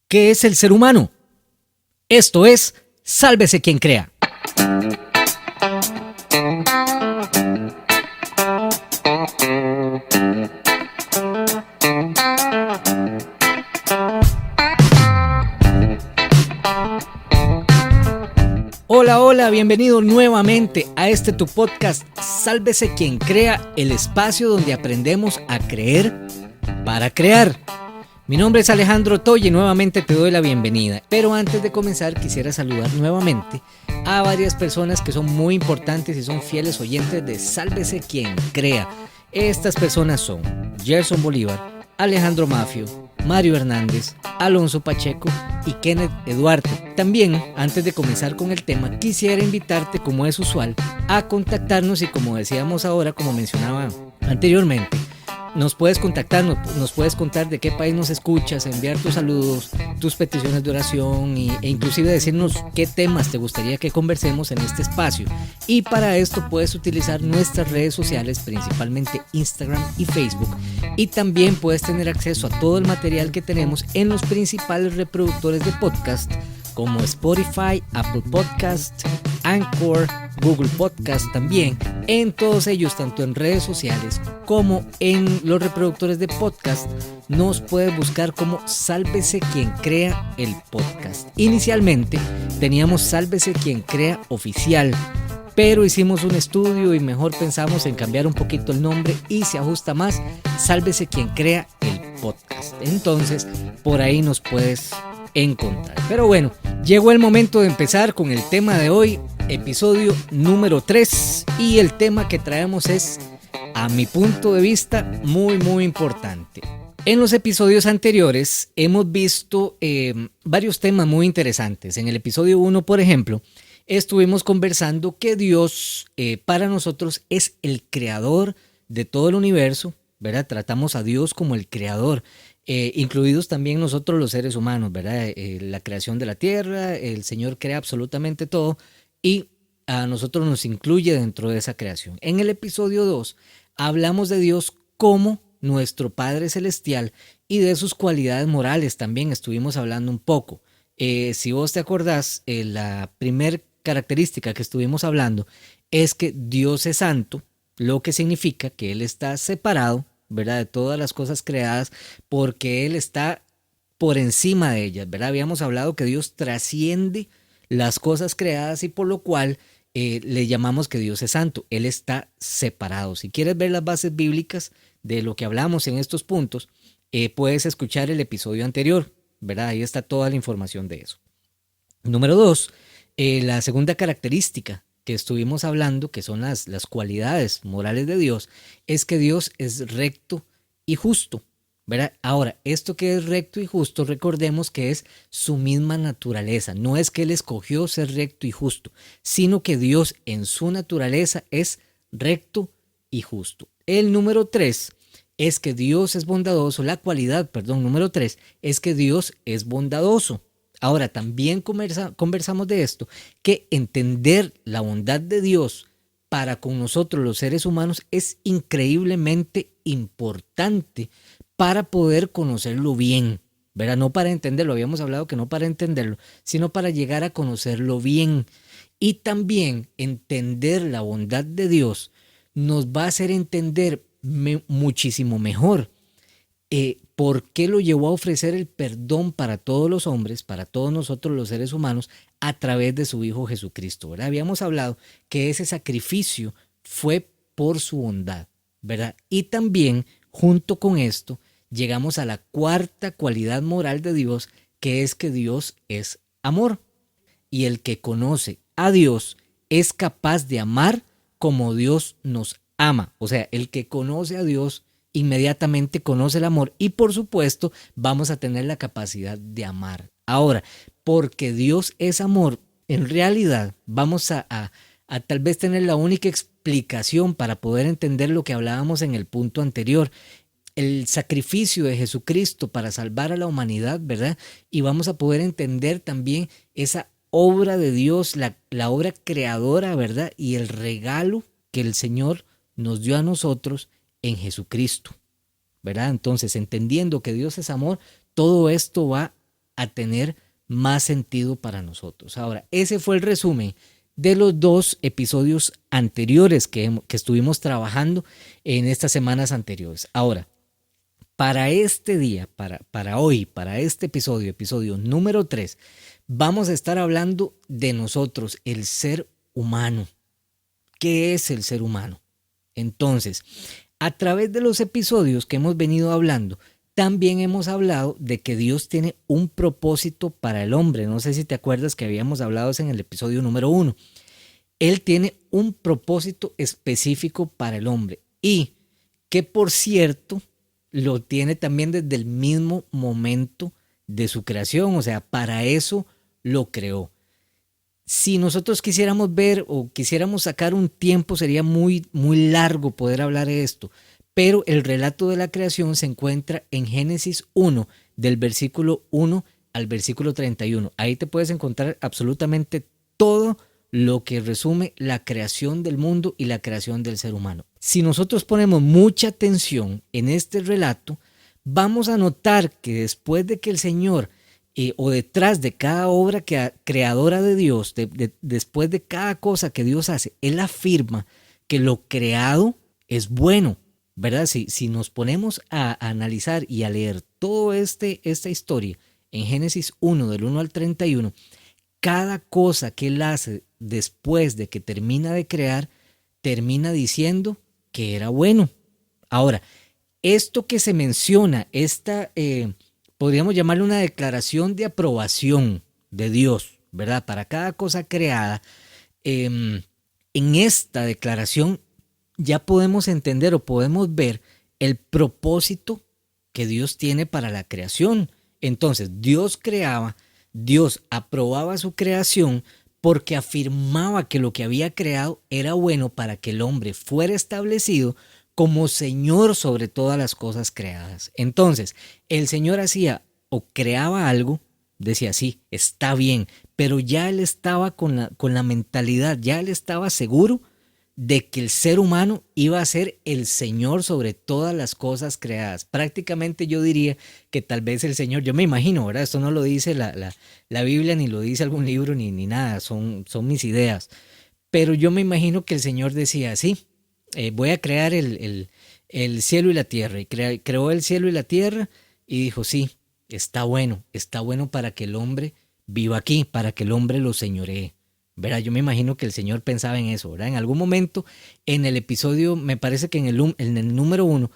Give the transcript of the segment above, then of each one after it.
¿Qué es el ser humano? Esto es Sálvese quien crea. Hola, bienvenido nuevamente a este tu podcast Sálvese quien crea, el espacio donde aprendemos a creer para crear. Mi nombre es Alejandro Toye y nuevamente te doy la bienvenida. Pero antes de comenzar quisiera saludar nuevamente a varias personas que son muy importantes y son fieles oyentes de Sálvese quien crea. Estas personas son Gerson Bolívar, Alejandro Mafio, Mario Hernández, Alonso Pacheco y Kenneth Eduardo. También, antes de comenzar con el tema, quisiera invitarte, como es usual, a contactarnos y como decíamos ahora, como mencionaba anteriormente, nos puedes contactar, nos puedes contar de qué país nos escuchas, enviar tus saludos, tus peticiones de oración e inclusive decirnos qué temas te gustaría que conversemos en este espacio. Y para esto puedes utilizar nuestras redes sociales, principalmente Instagram y Facebook. Y también puedes tener acceso a todo el material que tenemos en los principales reproductores de podcast como Spotify, Apple Podcast, Anchor, Google Podcast también. En todos ellos, tanto en redes sociales como en los reproductores de podcast, nos puede buscar como Sálvese quien crea el podcast. Inicialmente teníamos Sálvese quien crea oficial, pero hicimos un estudio y mejor pensamos en cambiar un poquito el nombre y se ajusta más Sálvese quien crea el podcast. Entonces, por ahí nos puedes encontrar. Pero bueno, llegó el momento de empezar con el tema de hoy, episodio número 3, y el tema que traemos es, a mi punto de vista, muy importante. En los episodios anteriores hemos visto varios temas muy interesantes. En el episodio 1, por ejemplo, estuvimos conversando que Dios para nosotros es el creador de todo el universo, ¿verdad? Tratamos a Dios como el creador, incluidos también nosotros los seres humanos, ¿verdad? La creación de la tierra, el Señor crea absolutamente todo y a nosotros nos incluye dentro de esa creación. En el episodio 2 hablamos de Dios como nuestro Padre Celestial y de sus cualidades morales también estuvimos hablando un poco. Si vos te acordás, la primera característica que estuvimos hablando es que Dios es santo, lo que significa que Él está separado, ¿verdad?, de todas las cosas creadas, porque Él está por encima de ellas, ¿verdad? Habíamos hablado que Dios trasciende las cosas creadas y por lo cual le llamamos que Dios es santo. Él está separado. Si quieres ver las bases bíblicas de lo que hablamos en estos puntos, puedes escuchar el episodio anterior, ¿verdad? Ahí está toda la información de eso. Número 2, la segunda característica que estuvimos hablando, que son las cualidades morales de Dios, es que Dios es recto y justo, ¿verdad? Ahora, esto que es recto y justo, recordemos que es su misma naturaleza. No es que Él escogió ser recto y justo, sino que Dios en su naturaleza es recto y justo. El número 3 es que Dios es bondadoso. La cualidad, número 3 es que Dios es bondadoso. Ahora, también conversamos de esto, que entender la bondad de Dios para con nosotros los seres humanos es increíblemente importante para poder conocerlo bien, ¿verdad? No para entenderlo, habíamos hablado que no para entenderlo, sino para llegar a conocerlo bien. Y también entender la bondad de Dios nos va a hacer entender muchísimo mejor por qué lo llevó a ofrecer el perdón para todos los hombres, para todos nosotros los seres humanos, a través de su Hijo Jesucristo, ¿verdad? Habíamos hablado que ese sacrificio fue por su bondad, ¿verdad? Y también, junto con esto, llegamos a la cuarta cualidad moral de Dios, que es que Dios es amor. Y el que conoce a Dios es capaz de amar como Dios nos ama. O sea, el que conoce a Dios inmediatamente conoce el amor y por supuesto vamos a tener la capacidad de amar. Ahora, porque Dios es amor, en realidad vamos a tal vez tener la única explicación para poder entender lo que hablábamos en el punto anterior, el sacrificio de Jesucristo para salvar a la humanidad, ¿verdad? Y vamos a poder entender también esa obra de Dios, la obra creadora, ¿verdad? Y el regalo que el Señor nos dio a nosotros en Jesucristo, ¿verdad? Entonces, entendiendo que Dios es amor, todo esto va a tener más sentido para nosotros. Ahora, ese fue el resumen de los 2 episodios anteriores que estuvimos trabajando en estas semanas anteriores. Ahora, para este día, para hoy, para este episodio número 3, vamos a estar hablando de nosotros, el ser humano. ¿Qué es el ser humano? Entonces, a través de los episodios que hemos venido hablando, también hemos hablado de que Dios tiene un propósito para el hombre. No sé si te acuerdas que habíamos hablado en el episodio número 1. Él tiene un propósito específico para el hombre y que, por cierto, lo tiene también desde el mismo momento de su creación. O sea, para eso lo creó. Si nosotros quisiéramos ver o quisiéramos sacar un tiempo, sería muy, muy largo poder hablar de esto. Pero el relato de la creación se encuentra en Génesis 1, del versículo 1 al versículo 31. Ahí te puedes encontrar absolutamente todo lo que resume la creación del mundo y la creación del ser humano. Si nosotros ponemos mucha atención en este relato, vamos a notar que después de que el Señor, o detrás de cada obra creadora de Dios, después de cada cosa que Dios hace, Él afirma que lo creado es bueno, ¿verdad? Si nos ponemos a analizar y a leer toda esta historia en Génesis 1, del 1 al 31, cada cosa que Él hace después de que termina de crear, termina diciendo que era bueno. Ahora, esto que se menciona, podríamos llamarle una declaración de aprobación de Dios, ¿verdad? Para cada cosa creada, en esta declaración ya podemos entender o podemos ver el propósito que Dios tiene para la creación. Entonces, Dios aprobaba su creación porque afirmaba que lo que había creado era bueno para que el hombre fuera establecido como Señor sobre todas las cosas creadas. Entonces, el Señor hacía o creaba algo, decía sí, está bien, pero ya Él estaba con la mentalidad, ya Él estaba seguro de que el ser humano iba a ser el Señor sobre todas las cosas creadas. Prácticamente yo diría que tal vez el Señor, yo me imagino, ¿verdad? Esto no lo dice la Biblia, ni lo dice algún libro, ni nada, son mis ideas. Pero yo me imagino que el Señor decía, sí, voy a crear el cielo y la tierra. Y creó el cielo y la tierra y dijo, sí, está bueno para que el hombre viva aquí, para que el hombre lo señoree. ¿Verdad? Yo me imagino que el Señor pensaba en eso, ¿verdad? En algún momento en el episodio, me parece que en el número 1,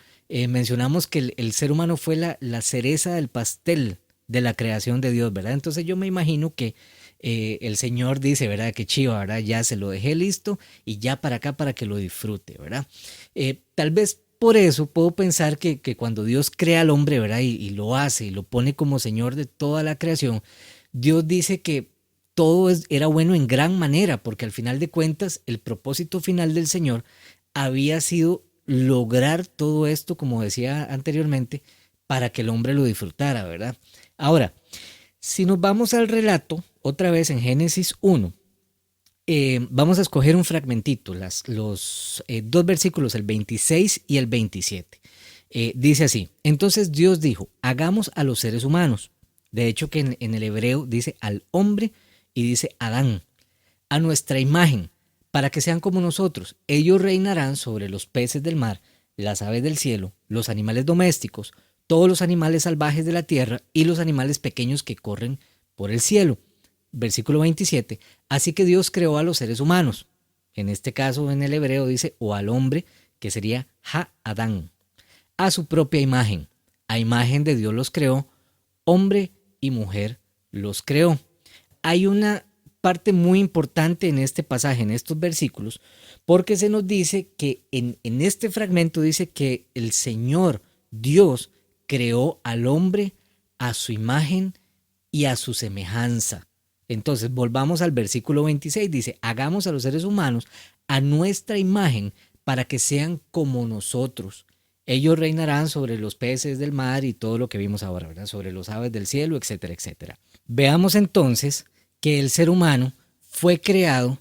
mencionamos que el ser humano fue la cereza del pastel de la creación de Dios, ¿verdad? Entonces yo me imagino que el Señor dice, ¿verdad? Que chiva, ¿verdad? Ya se lo dejé listo y ya para acá para que lo disfrute, ¿verdad? Tal vez por eso puedo pensar que cuando Dios crea al hombre, ¿verdad? Y lo hace y lo pone como Señor de toda la creación, Dios dice que todo era bueno en gran manera, porque al final de cuentas el propósito final del Señor había sido lograr todo esto, como decía anteriormente, para que el hombre lo disfrutara, ¿verdad? Ahora, si nos vamos al relato, otra vez en Génesis 1, vamos a escoger un fragmentito, los 2 versículos, el 26 y el 27. Dice así, entonces Dios dijo, hagamos a los seres humanos. De hecho que en el hebreo dice al hombre y dice Adán, a nuestra imagen, para que sean como nosotros. Ellos reinarán sobre los peces del mar, las aves del cielo, los animales domésticos, todos los animales salvajes de la tierra y los animales pequeños que corren por el cielo. Versículo 27. Así que Dios creó a los seres humanos. En este caso en el hebreo dice o al hombre, que sería Ha-Adán. A su propia imagen. A imagen de Dios los creó. Hombre y mujer los creó. Hay una parte muy importante en este pasaje, en estos versículos, porque se nos dice que en este fragmento dice que el Señor Dios creó al hombre a su imagen y a su semejanza. Entonces volvamos al versículo 26, dice, hagamos a los seres humanos a nuestra imagen para que sean como nosotros. Ellos reinarán sobre los peces del mar y todo lo que vimos ahora, ¿verdad? Sobre los aves del cielo, etcétera, etcétera. Veamos entonces que el ser humano fue creado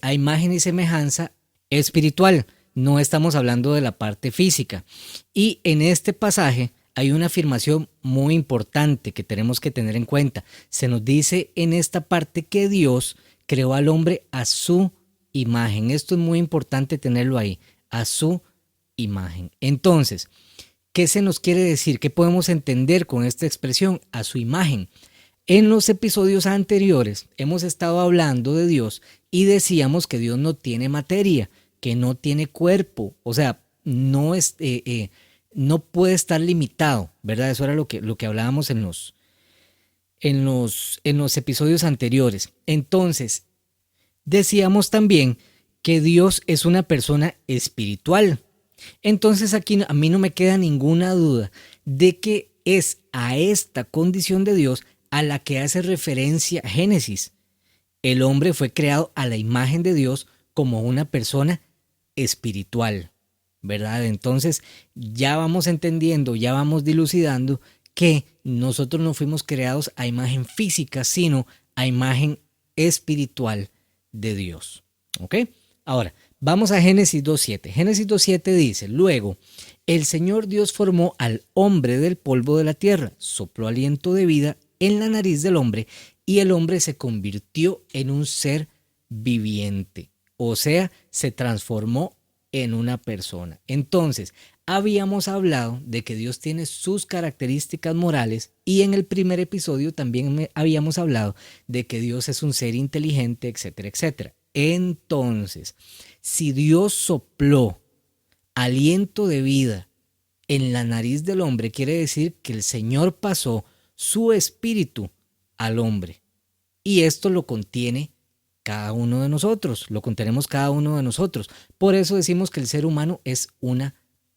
a imagen y semejanza espiritual. No estamos hablando de la parte física. Y en este pasaje hay una afirmación muy importante que tenemos que tener en cuenta. Se nos dice en esta parte que Dios creó al hombre a su imagen. Esto es muy importante tenerlo ahí, a su imagen. Entonces, ¿qué se nos quiere decir? ¿Qué podemos entender con esta expresión? A su imagen. En los episodios anteriores hemos estado hablando de Dios y decíamos que Dios no tiene materia, que no tiene cuerpo, o sea, no puede estar limitado, ¿verdad? Eso era lo que hablábamos en los episodios anteriores. Entonces, decíamos también que Dios es una persona espiritual. Entonces aquí a mí no me queda ninguna duda de que es a esta condición de Dios a la que hace referencia Génesis. El hombre fue creado a la imagen de Dios como una persona espiritual, ¿verdad? Entonces ya vamos entendiendo, ya vamos dilucidando que nosotros no fuimos creados a imagen física, sino a imagen espiritual de Dios. ¿Ok? Ahora, vamos a Génesis 2.7. Génesis 2.7 dice, luego, el Señor Dios formó al hombre del polvo de la tierra, sopló aliento de vida en la nariz del hombre y el hombre se convirtió en un ser viviente. O sea, se transformó en una persona. Entonces, habíamos hablado de que Dios tiene sus características morales y en el primer episodio también habíamos hablado de que Dios es un ser inteligente, etcétera, etcétera. Entonces, si Dios sopló aliento de vida en la nariz del hombre, quiere decir que el Señor pasó su espíritu al hombre. Y esto lo contiene cada uno de nosotros, lo contenemos cada uno de nosotros. Por eso decimos que el ser humano es una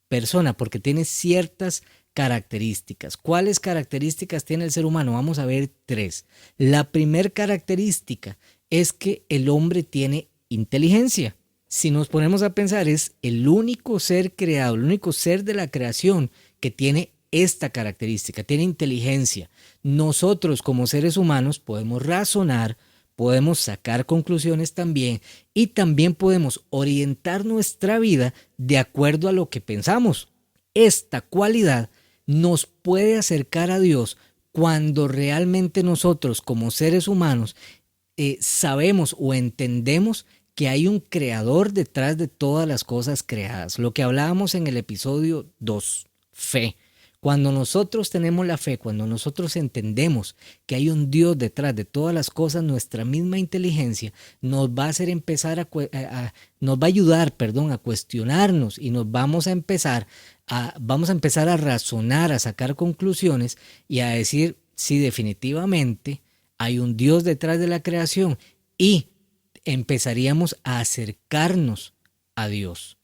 persona, porque tiene ciertas características. ¿Cuáles características tiene el ser humano? Vamos a ver 3. La primera característica es que el hombre tiene inteligencia. Si nos ponemos a pensar, es el único ser creado, el único ser de la creación que tiene esta característica, tiene inteligencia. Nosotros como seres humanos podemos razonar, podemos sacar conclusiones también y también podemos orientar nuestra vida de acuerdo a lo que pensamos. Esta cualidad nos puede acercar a Dios cuando realmente nosotros como seres humanos sabemos o entendemos que hay un creador detrás de todas las cosas creadas. Lo que hablábamos en el episodio 2, fe. Cuando nosotros tenemos la fe, cuando nosotros entendemos que hay un Dios detrás de todas las cosas, nuestra misma inteligencia nos va a hacer nos va a ayudar, a cuestionarnos y nos vamos a empezar a razonar, a sacar conclusiones y a decir si definitivamente hay un Dios detrás de la creación y empezaríamos a acercarnos a Dios.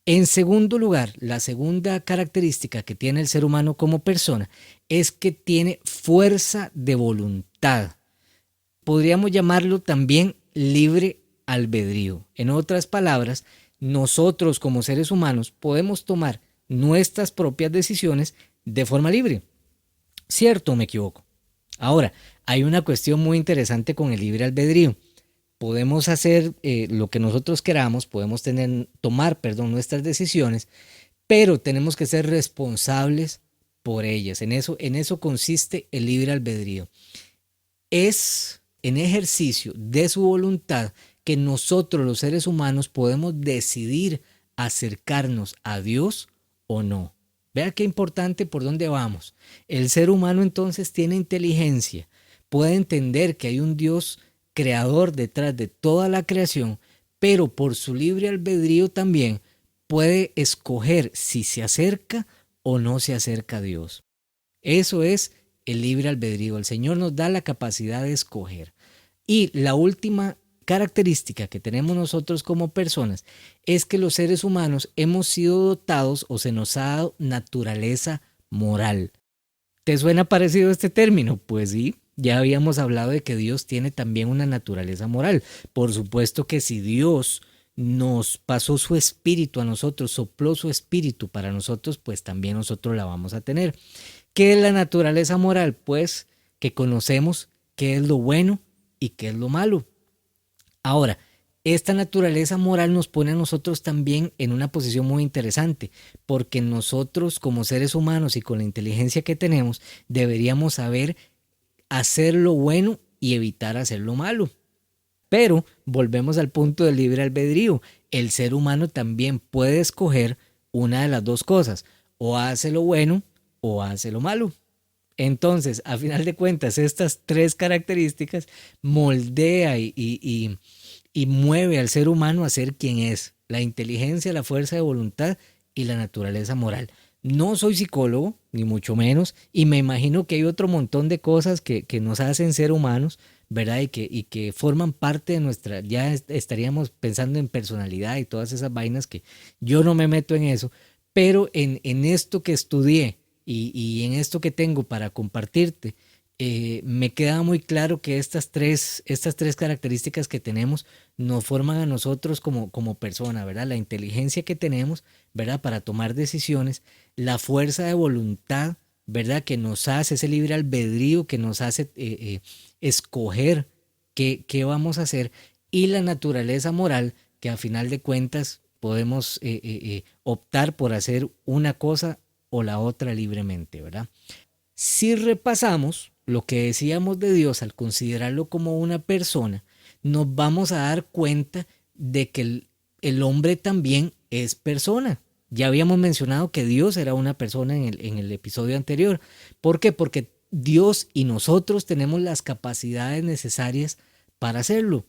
En segundo lugar, la segunda característica que tiene el ser humano como persona es que tiene fuerza de voluntad. Podríamos llamarlo también libre albedrío. En otras palabras, nosotros como seres humanos podemos tomar nuestras propias decisiones de forma libre. ¿Cierto o me equivoco? Ahora, hay una cuestión muy interesante con el libre albedrío. Podemos hacer lo que nosotros queramos, podemos tomar nuestras decisiones, pero tenemos que ser responsables por ellas. En eso consiste el libre albedrío. Es en ejercicio de su voluntad que nosotros los seres humanos podemos decidir acercarnos a Dios o no. Vea qué importante por dónde vamos. El ser humano entonces tiene inteligencia, puede entender que hay un Dios creador detrás de toda la creación, pero por su libre albedrío también puede escoger si se acerca o no se acerca a Dios. Eso es el libre albedrío. El Señor nos da la capacidad de escoger. Y la última característica que tenemos nosotros como personas es que los seres humanos hemos sido dotados o se nos ha dado naturaleza moral. ¿Te suena parecido este término? Pues sí. Ya habíamos hablado de que Dios tiene también una naturaleza moral. Por supuesto que si Dios nos pasó su espíritu a nosotros, sopló su espíritu para nosotros, pues también nosotros la vamos a tener. ¿Qué es la naturaleza moral? Pues que conocemos qué es lo bueno y qué es lo malo. Ahora, Esta naturaleza moral nos pone a nosotros también en una posición muy interesante, porque nosotros como seres humanos y con la inteligencia que tenemos, deberíamos saber hacer lo bueno y evitar hacer lo malo. Pero volvemos al punto del libre albedrío. El ser humano también puede escoger una de las dos cosas, o hace lo bueno o hace lo malo. Entonces, a final de cuentas, estas tres características moldea y mueve al ser humano a ser quien es: la inteligencia, la fuerza de voluntad y la naturaleza moral. No soy psicólogo, ni mucho menos, y me imagino que hay otro montón de cosas que nos hacen ser humanos, ¿verdad? Y que forman parte de nuestra, ya estaríamos pensando en personalidad y todas esas vainas que yo no me meto en eso, pero en esto que estudié y en esto que tengo para compartirte, me queda muy claro que estas tres características que tenemos nos forman a nosotros como persona, ¿verdad? La inteligencia que tenemos, ¿verdad? Para tomar decisiones, la fuerza de voluntad, ¿verdad? Que nos hace ese libre albedrío, que nos hace escoger qué vamos a hacer, y la naturaleza moral, que a final de cuentas podemos optar por hacer una cosa o la otra libremente, ¿verdad? Si repasamos lo que decíamos de Dios al considerarlo como una persona, nos vamos a dar cuenta de que el hombre también es persona. Ya habíamos mencionado que Dios era una persona en el episodio anterior. ¿Por qué? Porque Dios y nosotros tenemos las capacidades necesarias para hacerlo.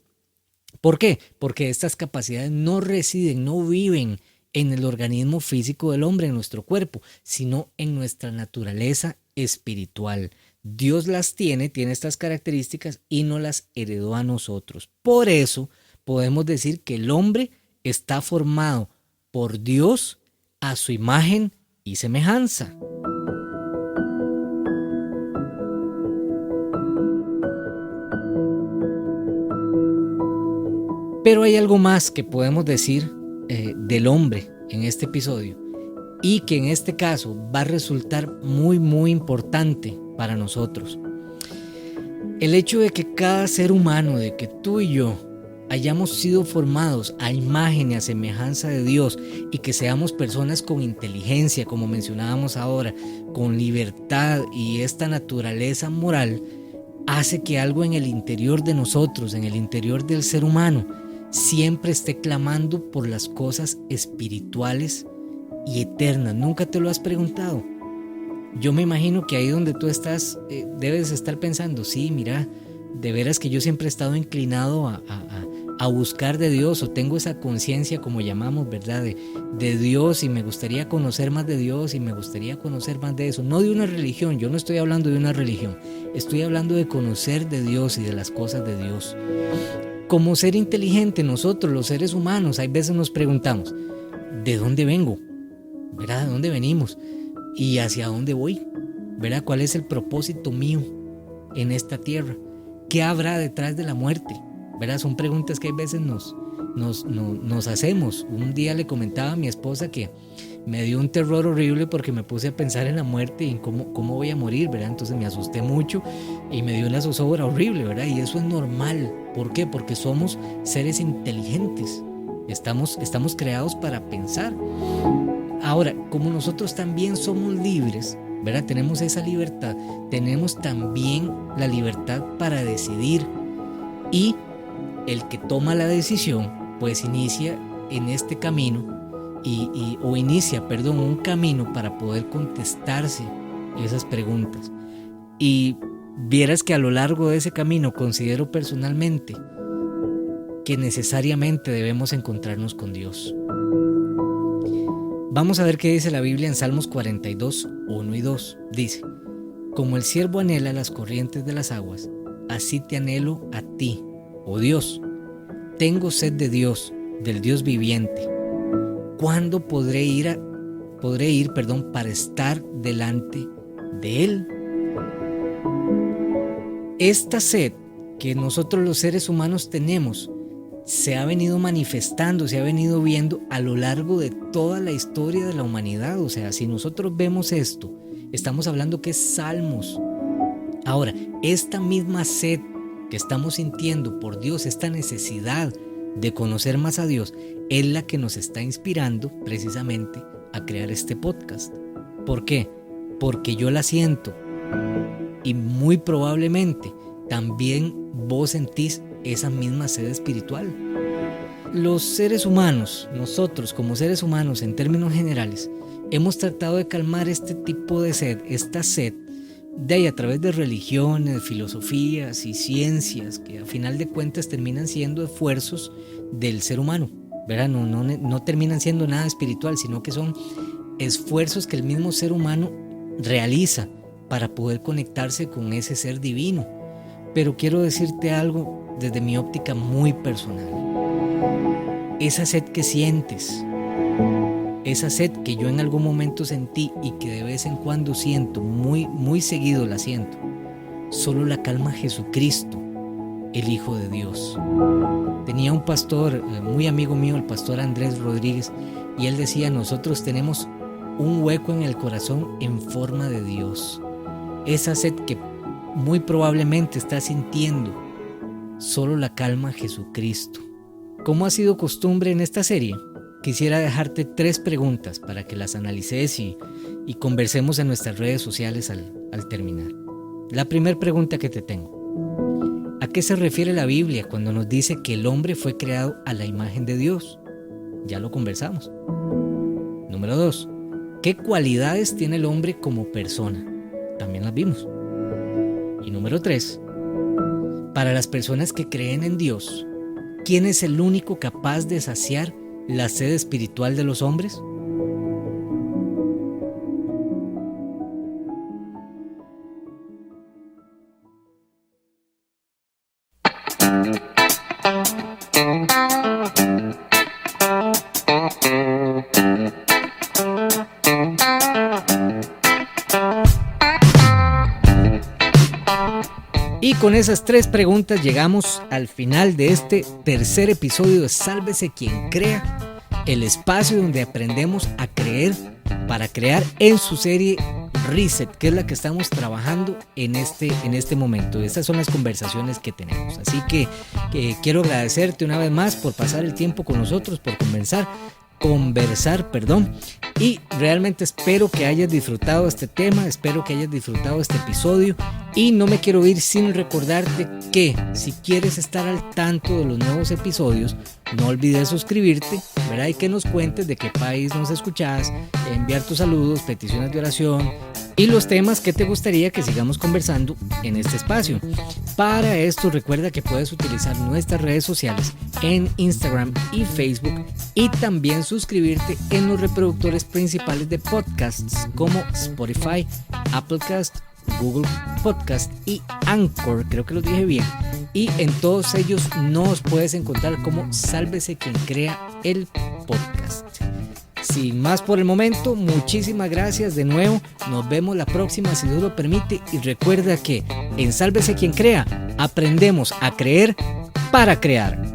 ¿Por qué? Porque estas capacidades no residen, no viven en el organismo físico del hombre, en nuestro cuerpo, sino en nuestra naturaleza espiritual. Dios las tiene estas características y nos las heredó a nosotros. Por eso podemos decir que el hombre está formado por Dios a su imagen y semejanza. Pero hay algo más que podemos decir del hombre en este episodio, y que en este caso va a resultar muy muy importante para nosotros. El hecho de que cada ser humano, de que tú y yo hayamos sido formados a imagen y a semejanza de Dios, y que seamos personas con inteligencia, como mencionábamos ahora, con libertad y esta naturaleza moral, hace que algo en el interior de nosotros, en el interior del ser humano, siempre esté clamando por las cosas espirituales y eternas. ¿Nunca te lo has preguntado? Yo me imagino que ahí donde tú estás, debes estar pensando: sí, mira, de veras que yo siempre he estado inclinado a buscar de Dios, o tengo esa conciencia, como llamamos, ¿verdad? De Dios, y me gustaría conocer más de Dios, y me gustaría conocer más de eso. No de una religión, yo no estoy hablando de una religión, estoy hablando de conocer de Dios y de las cosas de Dios. Como ser inteligente, nosotros los seres humanos, hay veces nos preguntamos: ¿de dónde vengo? ¿Verdad? ¿De dónde venimos? ¿Y hacia dónde voy? ¿Verdad? ¿Cuál es el propósito mío en esta tierra? ¿Qué habrá detrás de la muerte? ¿Verdad? Son preguntas que a veces nos hacemos. Un día le comentaba a mi esposa que me dio un terror horrible porque me puse a pensar en la muerte y en cómo voy a morir, ¿verdad? Entonces me asusté mucho y me dio una zozobra horrible, ¿verdad? Y eso es normal. ¿Por qué? Porque somos seres inteligentes. Estamos creados para pensar. Ahora, como nosotros también somos libres, ¿verdad? Tenemos esa libertad, tenemos también la libertad para decidir, y el que toma la decisión pues inicia en este camino inicia un camino para poder contestarse esas preguntas. Y vieras que a lo largo de ese camino considero personalmente que necesariamente debemos encontrarnos con Dios. Vamos a ver qué dice la Biblia en Salmos 42, 1 y 2. Dice: como el ciervo anhela las corrientes de las aguas, así te anhelo a ti, oh Dios. Tengo sed de Dios, del Dios viviente. ¿Cuándo podré ir para estar delante de Él? Esta sed que nosotros los seres humanos tenemos se ha venido manifestando, se ha venido viendo a lo largo de toda la historia de la humanidad. O sea, si nosotros vemos esto, estamos hablando que es Salmos. Ahora, esta misma sed que estamos sintiendo por Dios, esta necesidad de conocer más a Dios es la que nos está inspirando precisamente a crear este podcast. ¿Por qué? Porque yo la siento y muy probablemente también vos sentís esa misma sed espiritual. Los seres humanos, nosotros como seres humanos en términos generales, hemos tratado de calmar este tipo de sed, esta sed, de ahí a través de religiones, filosofías y ciencias que a final de cuentas terminan siendo esfuerzos del ser humano, ¿verdad? No terminan siendo nada espiritual, sino que son esfuerzos que el mismo ser humano realiza para poder conectarse con ese ser divino. Pero quiero decirte algo desde mi óptica muy personal. Esa sed que sientes, esa sed que yo en algún momento sentí y que de vez en cuando siento, muy seguido la siento, solo la calma Jesucristo, el Hijo de Dios. Tenía un pastor muy amigo mío, el pastor Andrés Rodríguez, y él decía: nosotros tenemos un hueco en el corazón en forma de Dios. Esa sed que muy probablemente estás sintiendo, solo la calma Jesucristo. Como ha sido costumbre en esta serie, quisiera dejarte 3 preguntas para que las analices y conversemos en nuestras redes sociales al terminar. La primera pregunta que te tengo: ¿a qué se refiere la Biblia cuando nos dice que el hombre fue creado a la imagen de Dios? Ya lo conversamos. Número 2, ¿qué cualidades tiene el hombre como persona? También las vimos. Y número 3, para las personas que creen en Dios, ¿quién es el único capaz de saciar la sed espiritual de los hombres? Y con esas 3 preguntas llegamos al final de este tercer episodio de Sálvese Quien Crea, el espacio donde aprendemos a creer para crear, en su serie Reset, que es la que estamos trabajando en este momento. Estas son las conversaciones que tenemos. Así que quiero agradecerte una vez más por pasar el tiempo con nosotros, por conversar, y realmente espero que hayas disfrutado este tema, espero que hayas disfrutado este episodio, y no me quiero ir sin recordarte que si quieres estar al tanto de los nuevos episodios, no olvides suscribirte, ¿verdad? Y que nos cuentes de qué país nos escuchas, enviar tus saludos, peticiones de oración y los temas que te gustaría que sigamos conversando en este espacio. Para esto recuerda que puedes utilizar nuestras redes sociales en Instagram y Facebook, y también suscribirte en los reproductores principales de podcasts como Spotify, Applecast, Google Podcast y Anchor, creo que lo dije bien, y en todos ellos nos puedes encontrar como Sálvese Quien Crea el Podcast. Sin más por el momento, muchísimas gracias de nuevo, nos vemos la próxima si Dios lo permite, y recuerda que en Sálvese Quien Crea aprendemos a creer para crear.